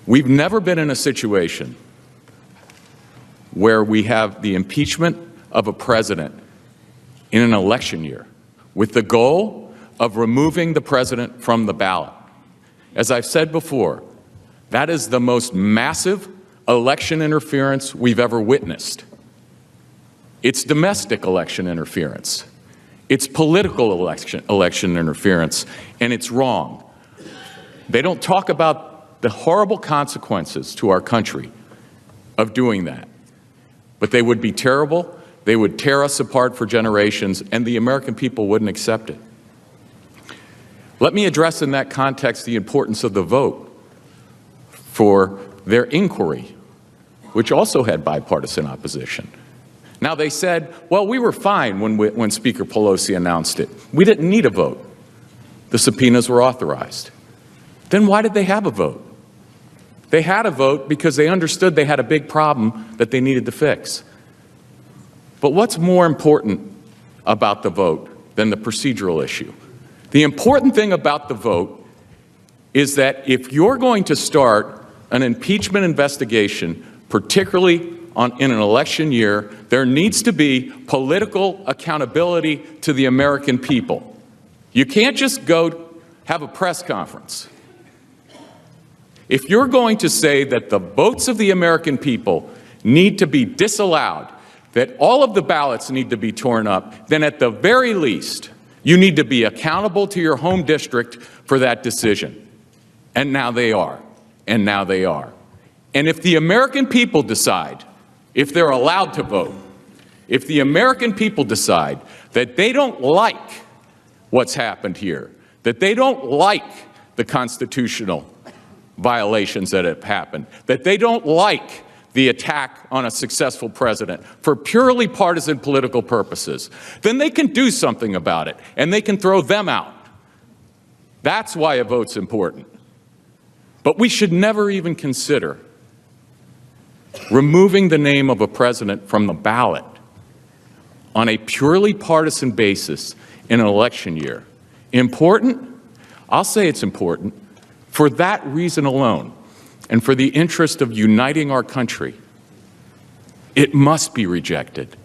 We've never been in a situation where we have the impeachment of a president in an election year with the goal of removing the president from the ballot. As I've said before, that is the most massive election interference we've ever witnessed. It's domestic election interference. It's political election interference, and it's wrong. They don't talk about the horrible consequences to our country of doing that. But they would be terrible. They would tear us apart for generations, and the American people wouldn't accept it. Let me address in that context the importance of the vote for their inquiry, which also had bipartisan opposition. Now, they said, well, we were fine when Speaker Pelosi announced it. We didn't need a vote. The subpoenas were authorized. Then why did they have a vote? They had a vote because they understood they had a big problem that they needed to fix. But what's more important about the vote than the procedural issue? The important thing about the vote is that if you're going to start an impeachment investigation, particularly in an election year, there needs to be political accountability to the American people. You can't just go have a press conference. If you're going to say that the votes of the American people need to be disallowed, that all of the ballots need to be torn up, then at the very least, you need to be accountable to your home district for that decision. And now they are. And now they are. And if the American people decide, if they're allowed to vote, if the American people decide that they don't like what's happened here, that they don't like the constitutional violations that have happened, that they don't like the attack on a successful president for purely partisan political purposes, then they can do something about it, and they can throw them out. That's why a vote's important. But we should never even consider removing the name of a president from the ballot on a purely partisan basis in an election year. Important? I'll say it's important for that reason alone, and for the interest of uniting our country. It must be rejected.